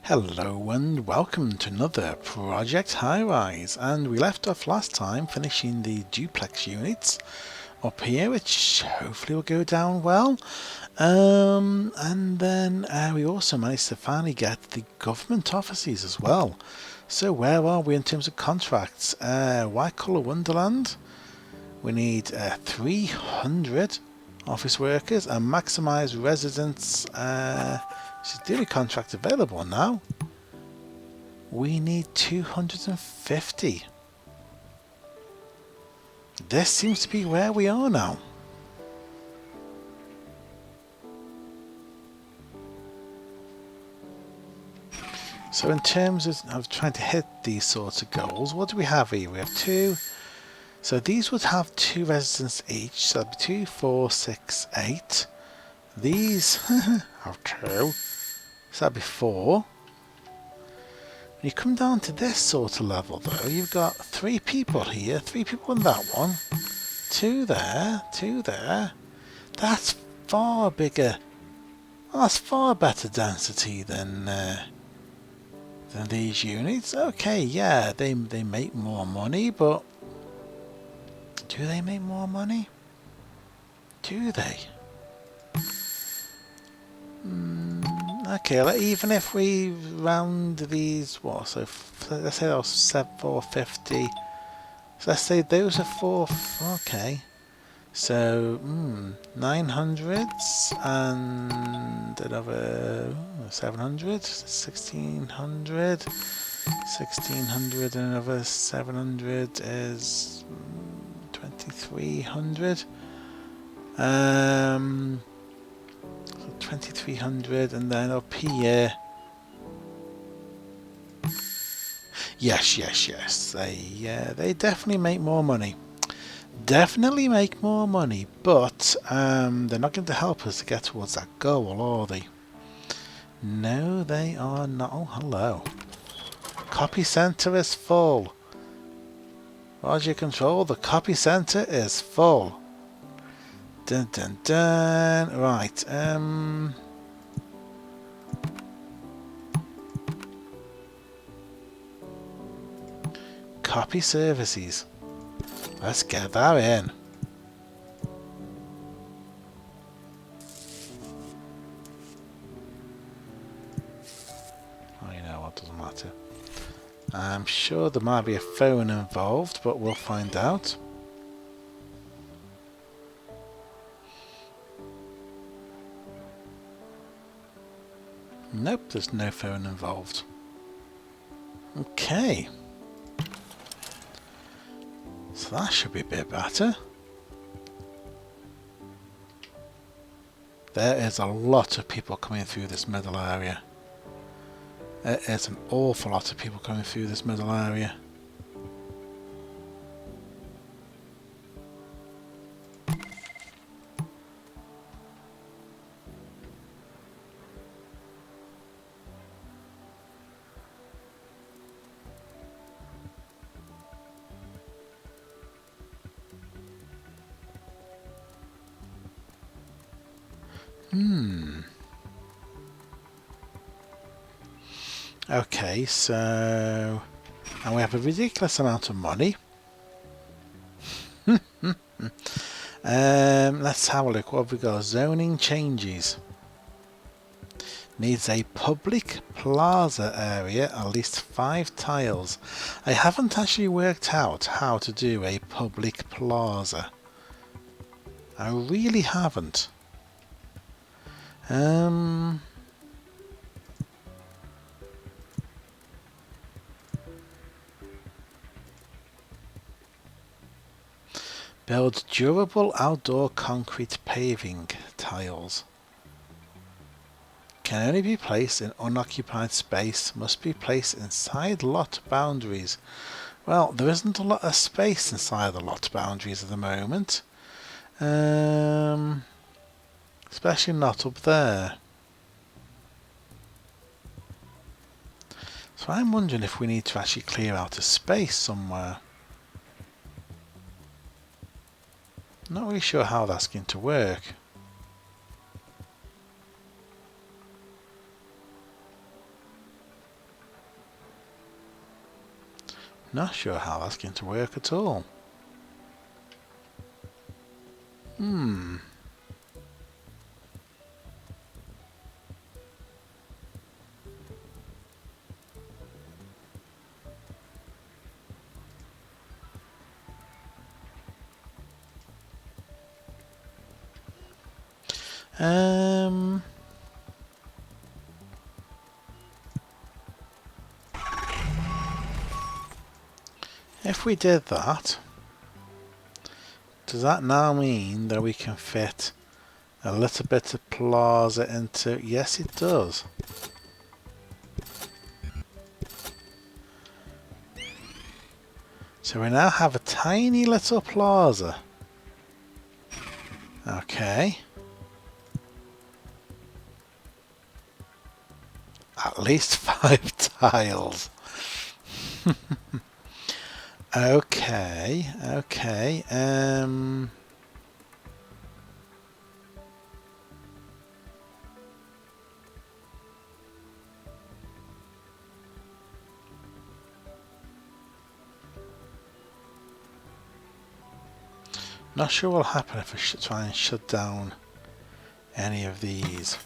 Hello and welcome to another Project Highrise, and we left off last time finishing the duplex units up here, which hopefully will go down well. And then we also managed to finally get the government offices as well. So where are we in terms of contracts? White Collar Wonderland, we need 300 office workers and maximise residents. She's the only contract available now. We need 250. This seems to be where we are now. So in terms of trying to hit these sorts of goals, what do we have here? We have two. So these would have 2 residents each. So that'd be 2, 4, 6, 8. These have 2. So that'd be 4. When you come down to this sort of level though, you've got 3 people here, 3 people in that one, 2 there, 2 there. That's far bigger. Well, that's far better density than these units. Okay, yeah, they make more money, but do they make more money? Do they? Okay, even if we round these, what? So let's say that was 450. So let's say those are 4. Okay, so 900s and another 700, 1600, 1600 and another 700 is 2300. 2300, and then up here. Yes. They definitely make more money. Definitely make more money, but they're not going to help us to get towards that goal, are they? No, they are not. Oh, hello. Copy center is full. Roger control, the copy center is full. Dun dun dun. Right. Copy services. Let's get that in. Oh, you know what? Doesn't matter. I'm sure there might be a phone involved, but we'll find out. Nope, there's no phone involved. Okay. So that should be a bit better. There is a lot of people coming through this middle area. There is an awful lot of people coming through this middle area. Okay, so... and we have a ridiculous amount of money. Let's have a look. What have we got? Zoning changes. Needs a public plaza area, at least 5 tiles. I haven't actually worked out how to do a public plaza. I really haven't. Build durable outdoor concrete paving tiles. Can only be placed in unoccupied space, must be placed inside lot boundaries. Well, there isn't a lot of space inside the lot boundaries at the moment. Especially not up there. So I'm wondering if we need to actually clear out a space somewhere. Not really sure how that's going to work. Not sure how that's going to work at all. If we did that, does that now mean that we can fit a little bit of plaza into... Yes, it does. So we now have a tiny little plaza. Okay. At least 5 tiles. Okay, okay. Not sure what'll happen if I should try and shut down any of these.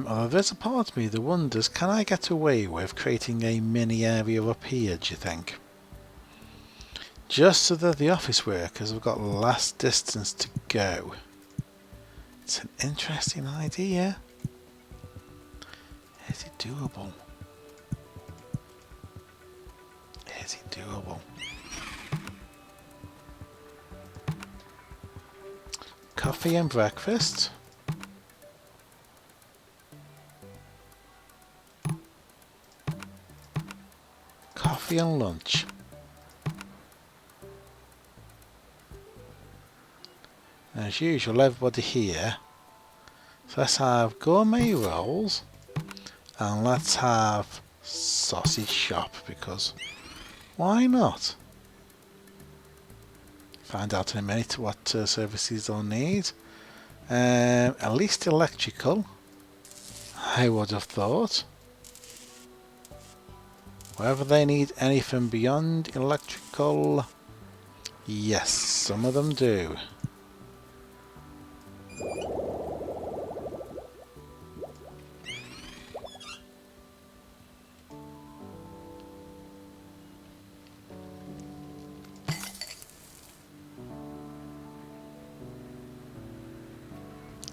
Although there's a part of me that wonders, can I get away with creating a mini area up here, do you think? Just so that the office workers have got less distance to go. It's an interesting idea. Is it doable? Is it doable? Coffee and breakfast. Coffee and lunch. As usual, everybody here. So let's have gourmet rolls and let's have sausage shop, because why not? Find out in a minute what services they'll need. At least electrical, I would have thought. Whether they need anything beyond electrical, yes, some of them do.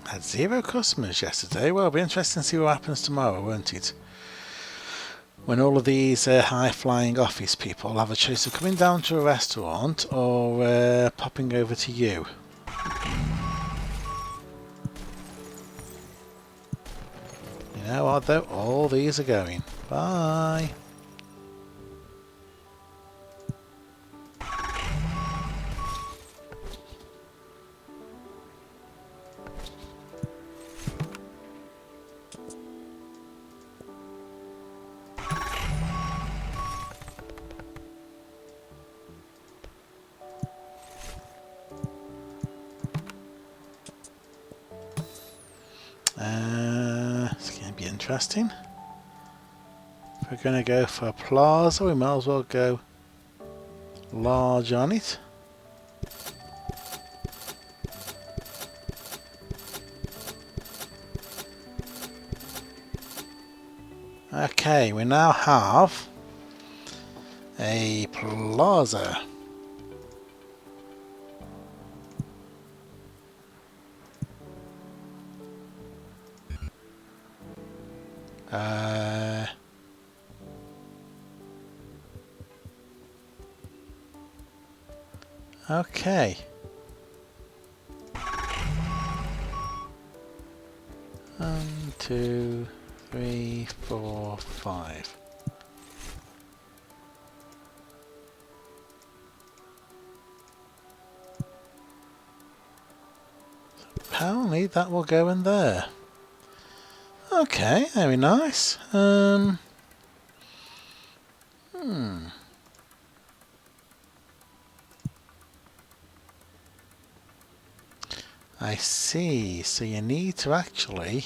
Had 0 customers yesterday. Well, it'll be interesting to see what happens tomorrow, won't it? When all of these high-flying office people have a choice of coming down to a restaurant or popping over to you. You know what though? All these are going. Bye. It's going to be interesting. If we're going to go for a plaza, we might as well go large on it. Okay, we now have a plaza. Okay. One, two, three, four, five. Apparently that will go in there. Okay, very nice. I see. So you need to actually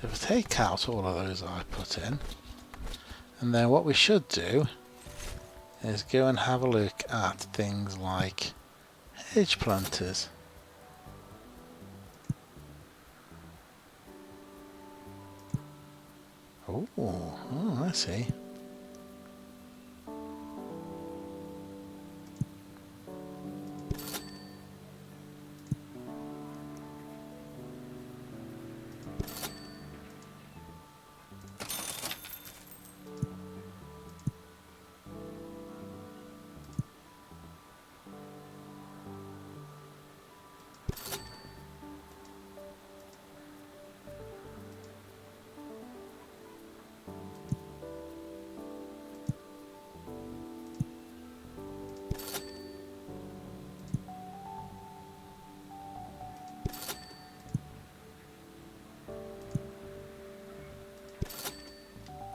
So if we take out all of those I put in, and then what we should do is go and have a look at things like hedge planters. Oh, I see.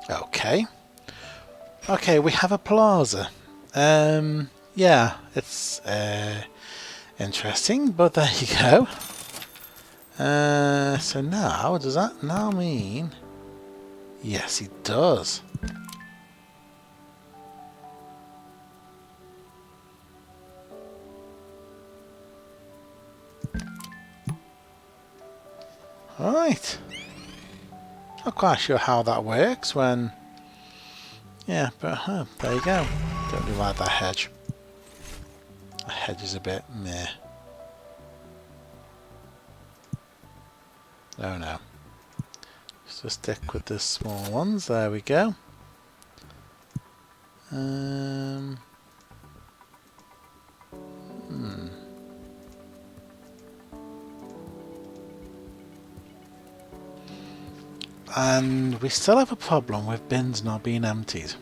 Okay. Okay, we have a plaza. Yeah, it's interesting, but there you go. So now, does that now mean? Yes, it does. Alright. Not quite sure how that works when... Yeah, but there you go. Don't really like that hedge. The hedge is a bit meh. Oh no. Just stick with the small ones. There we go. And we still have a problem with bins not being emptied.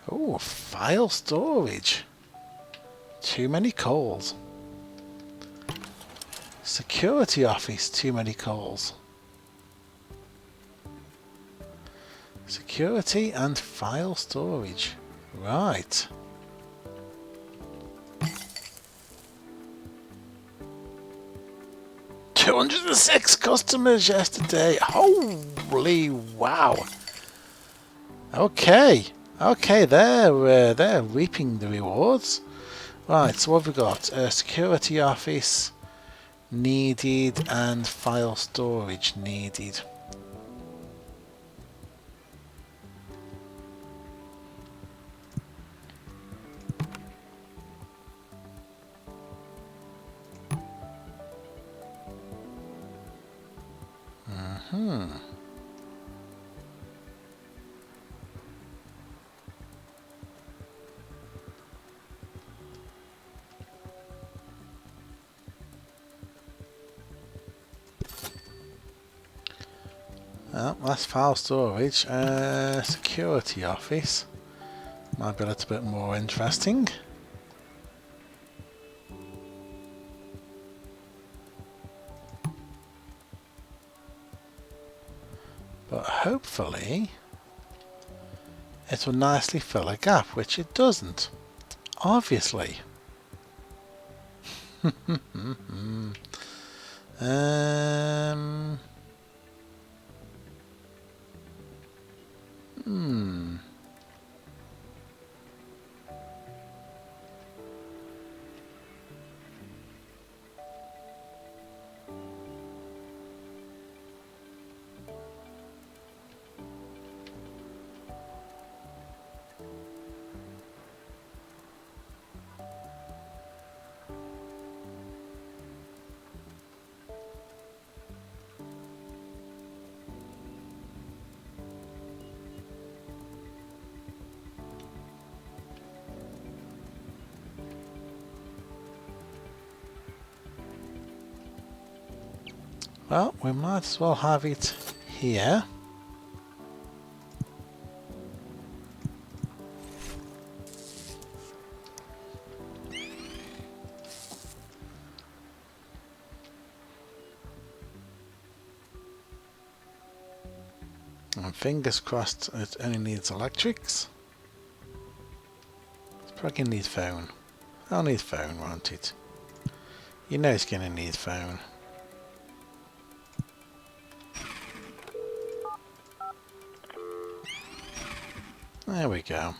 Oh, file storage. Too many calls. Security office, too many calls. Security and file storage. Right. $206 customers yesterday. Holy wow. Okay. Okay, they're reaping the rewards. Right, so what have we got? Security office needed and file storage needed. Well, that's file storage. Security office might be a little bit more interesting. But hopefully it will nicely fill a gap, which it doesn't. Obviously. Well, we might as well have it here. And fingers crossed it only needs electrics. It's probably going to need phone. I'll need phone, won't it? You know it's going to need phone. There we go.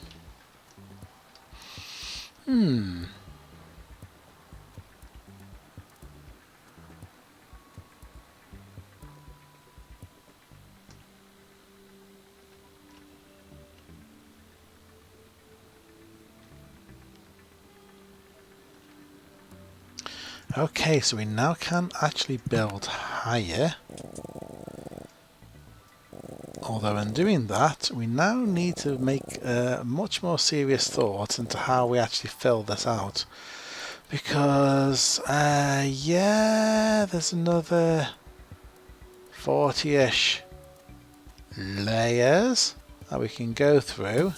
Okay, so we now can actually build higher. Although in doing that, we now need to make much more serious thought into how we actually fill this out. Because, yeah, there's another 40-ish layers that we can go through.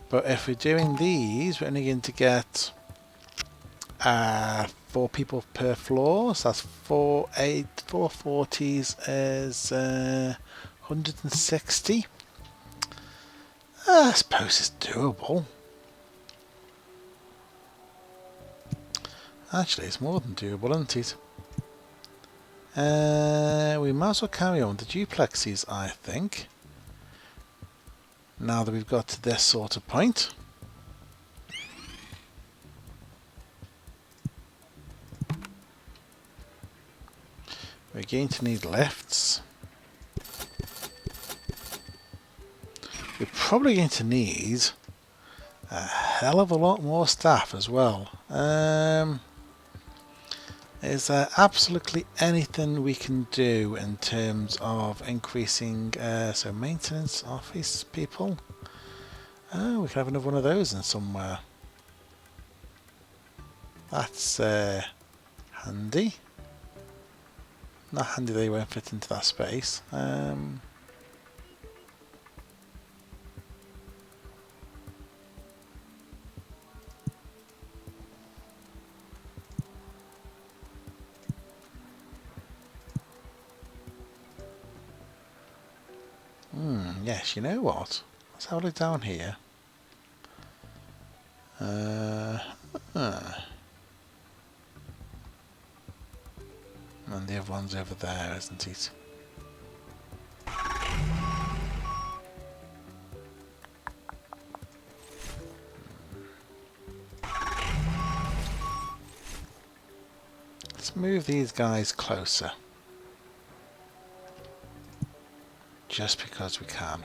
But if we're doing these, we're only going to get 4 people per floor, so that's 4 40s is 160. I suppose it's doable. Actually, it's more than doable, isn't it? We might as well carry on with the duplexes, I think. Now that we've got to this sort of point. We're going to need lifts. We're probably going to need a hell of a lot more staff as well. Is there absolutely anything we can do in terms of increasing so maintenance office people? Oh, we can have another one of those in somewhere. That's handy. Not handy they won't fit into that space. Yes, you know what? Let's have a look down here. And the other one's over there, isn't it? Let's move these guys closer. Just because we can.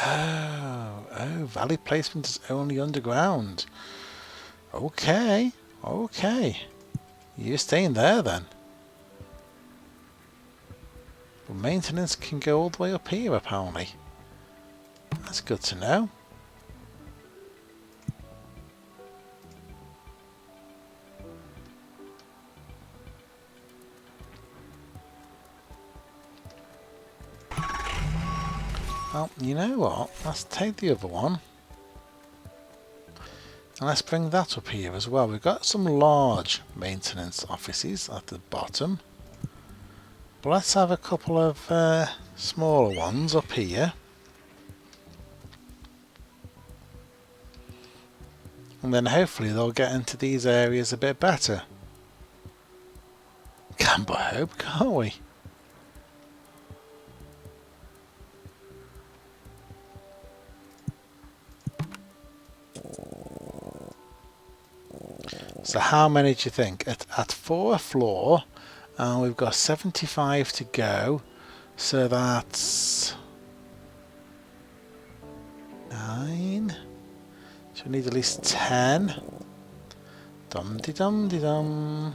Oh, valley placement is only underground. Okay, okay. You're staying there then. But maintenance can go all the way up here apparently. That's good to know. Well, you know what? Let's take the other one. And let's bring that up here as well. We've got some large maintenance offices at the bottom. But let's have a couple of smaller ones up here. And then hopefully they'll get into these areas a bit better. Can but hope, can't we? So how many do you think? At 4 a floor, and we've got 75 to go. So that's 9. So we need at least 10. Dum-de-dum-de-dum.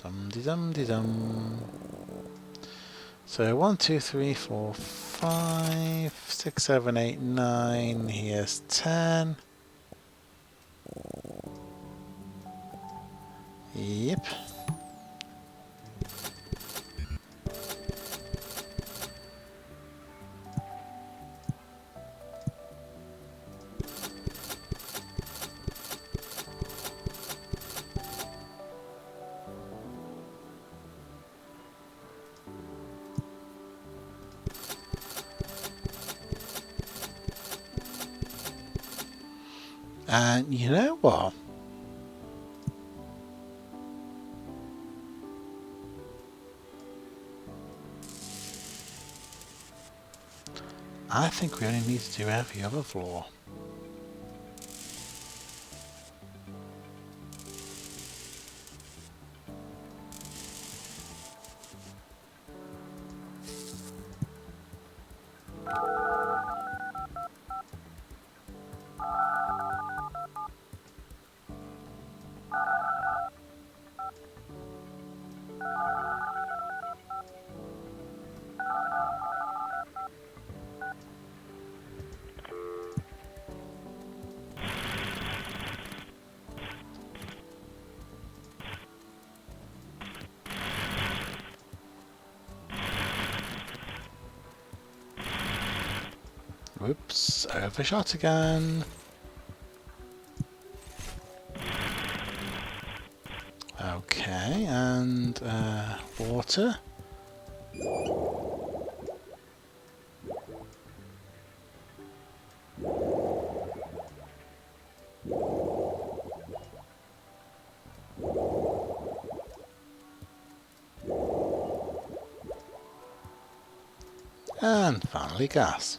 Dum-de-dum-de-dum. So 1, 2, 3, 4, 5, 6, 7, 8, 9. Here's 10. Yep. And you know what? I think we only need to do every other floor. Whoops, overshot again. Okay, and water. And finally gas.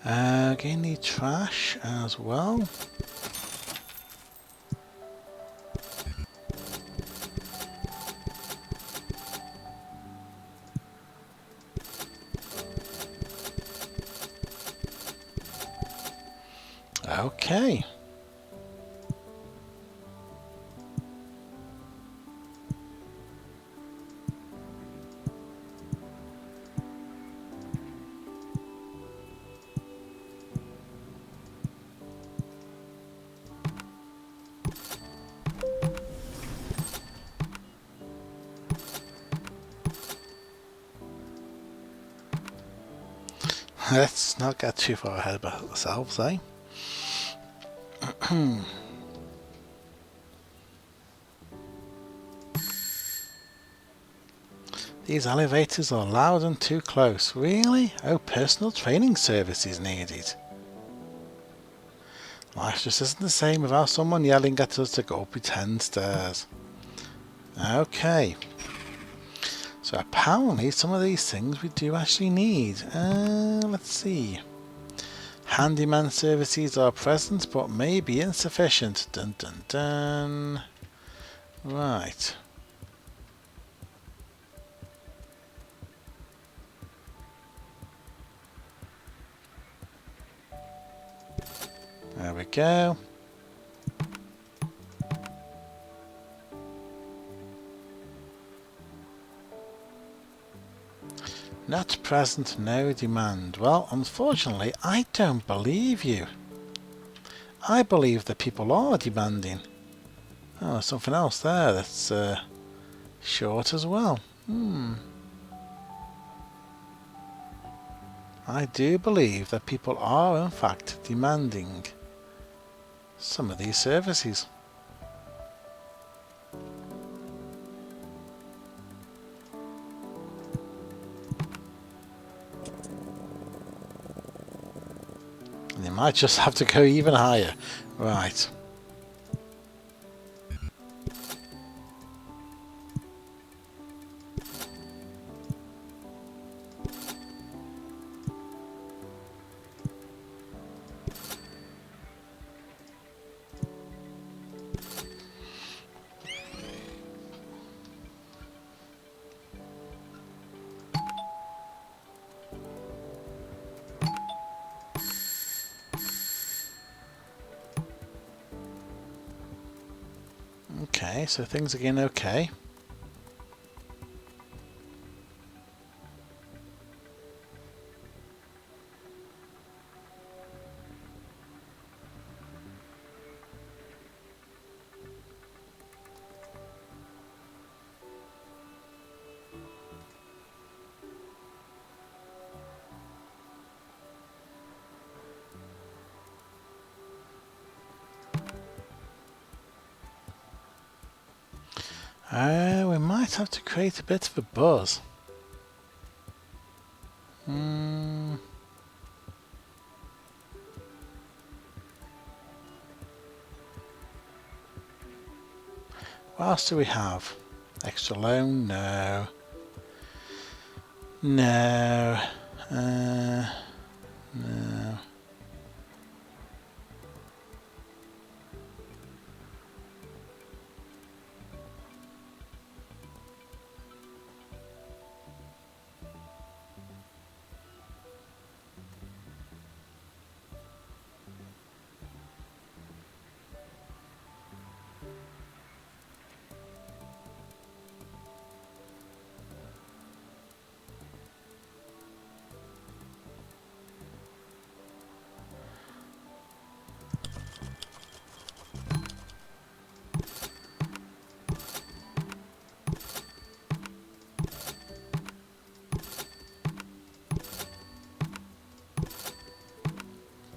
Again, need trash as well. Okay. Let's not get too far ahead of ourselves, eh? These elevators are loud and too close. Really? Oh, personal training service is needed. Life just isn't the same without someone yelling at us to go up 10 stairs. Okay. So apparently some of these things we do actually need. Let's see. Handyman services are present but may be insufficient. Dun dun dun. Right. There we go. Not present, no demand. Well, unfortunately, I don't believe you. I believe that people are demanding. Oh, there's something else there that's short as well. I do believe that people are in fact demanding some of these services. And they might just have to go even higher. Right. Okay, so things are getting okay. We might have to create a bit of a buzz. What else do we have? Extra loan? No. No. No.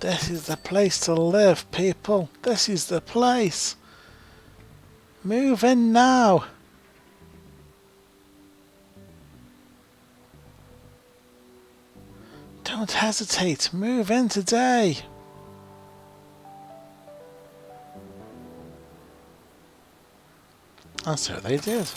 This is the place to live, people. This is the place. Move in now. Don't hesitate. Move in today. And so they did.